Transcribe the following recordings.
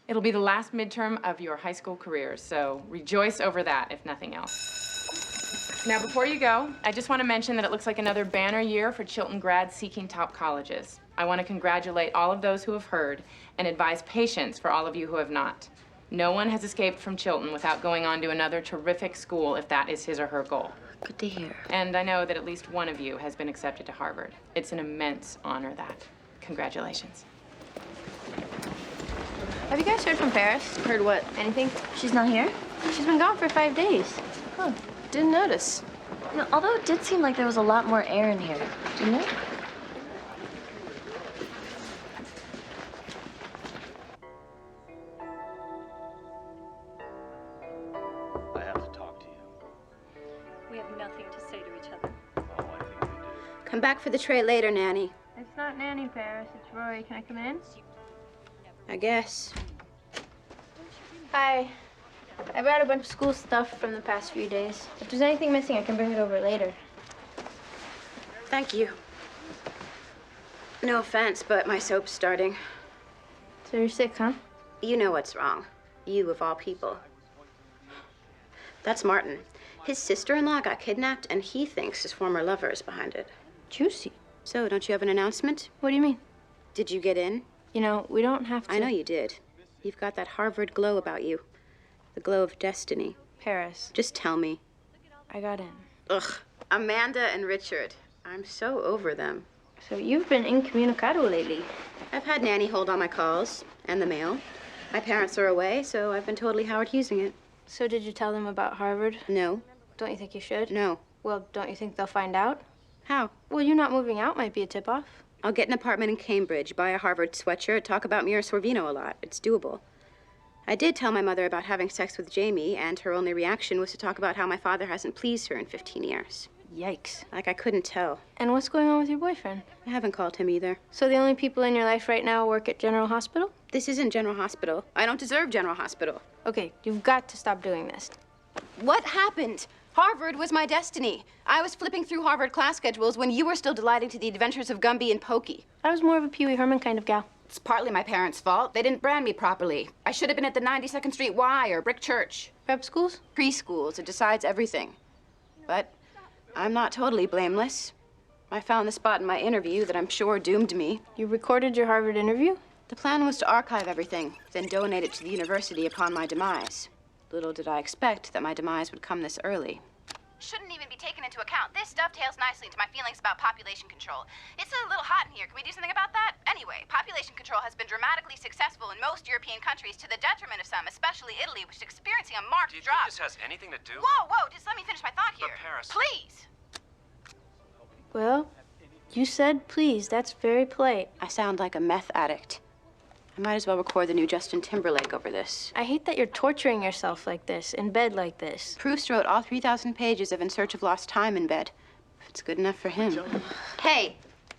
It'll be the last midterm of your high school careers, so rejoice over that, if nothing else. Now, before you go, I just want to mention that it looks like another banner year for Chilton grads seeking top colleges. I want to congratulate all of those who have heard and advise patience for all of you who have not. No one has escaped from Chilton without going on to another terrific school if that is his or her goal. Good to hear. And I know that at least one of you has been accepted to Harvard. It's an immense honor, that. Congratulations. Have you guys heard from Paris? Heard what? Anything? She's not here? She's been gone for 5 days. Oh, didn't notice. You know, although it did seem like there was a lot more air in here, didn't it? I have to talk to you. We have nothing to say to each other. Oh, I think we do. Come back for the tray later, Nanny. It's not Nanny, Paris. It's Rory. Can I come in? I guess. Hi. I brought a bunch of school stuff from the past few days. If there's anything missing, I can bring it over later. Thank you. No offense, but my soap's starting. So you're sick, huh? You know what's wrong. You, of all people. That's Martin. His sister-in-law got kidnapped, and he thinks his former lover is behind it. Juicy. So, don't you have an announcement? What do you mean? Did you get in? You know, we don't have to... I know you did. You've got that Harvard glow about you. The glow of destiny. Paris. Just tell me. I got in. Ugh. Amanda and Richard. I'm so over them. So you've been incommunicado lately. I've had Nanny hold all my calls and the mail. My parents are away, so I've been totally Howard Hughesing it. So did you tell them about Harvard? No. Don't you think you should? No. Well, don't you think they'll find out? How? Well, you not moving out might be a tip-off. I'll get an apartment in Cambridge, buy a Harvard sweatshirt, talk about Mira Sorvino a lot. It's doable. I did tell my mother about having sex with Jamie, and her only reaction was to talk about how my father hasn't pleased her in 15 years. Yikes. Like I couldn't tell. And what's going on with your boyfriend? I haven't called him either. So the only people in your life right now work at General Hospital? This isn't General Hospital. I don't deserve General Hospital. Okay, you've got to stop doing this. What happened? Harvard was my destiny. I was flipping through Harvard class schedules when you were still delighting to the adventures of Gumby and Pokey. I was more of a Pee Wee Herman kind of gal. It's partly my parents' fault. They didn't brand me properly. I should have been at the 92nd Street Y or Brick Church. Prep schools? Preschools. It decides everything. But I'm not totally blameless. I found the spot in my interview that I'm sure doomed me. You recorded your Harvard interview? The plan was to archive everything, then donate it to the university upon my demise. Little did I expect that my demise would come this early. Shouldn't even be taken into account. This dovetails nicely into my feelings about population control. It's a little hot in here. Can we do something about that? Anyway, population control has been dramatically successful in most European countries to the detriment of some, especially Italy, which is experiencing a marked Do you drop. think this has anything to do? Whoa, just let me finish my thought here. But Paris... Please! Well, you said please. That's very polite. I sound like a meth addict. I might as well record the new Justin Timberlake over this. I hate that you're torturing yourself like this, in bed like this. Proust wrote all 3,000 pages of In Search of Lost Time in bed. If it's good enough for him. Hey,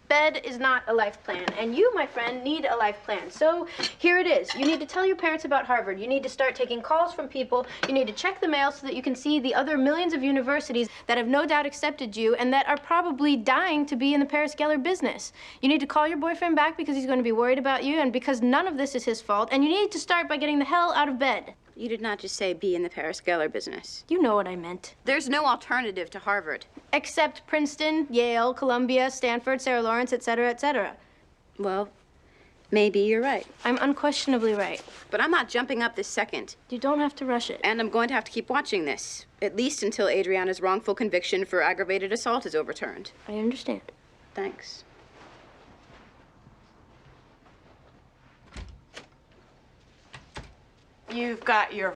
bed is not a life plan, and you, my friend, need a life plan. So here it is. You need to tell your parents about Harvard. You need to start taking calls from people. You need to check the mail so that you can see the other millions of universities that have no doubt accepted you and that are probably dying to be in the Paris Geller business. You need to call your boyfriend back because he's going to be worried about you and because none of this is his fault. And you need to start by getting the hell out of bed. You did not just say be in the Paris Geller business. You know what I meant. There's no alternative to Harvard. Except Princeton, Yale, Columbia, Stanford, Sarah Lawrence, etc., etc. Well, maybe you're right. I'm unquestionably right. But I'm not jumping up this second. You don't have to rush it. And I'm going to have to keep watching this. At least until Adriana's wrongful conviction for aggravated assault is overturned. I understand. Thanks. You've got your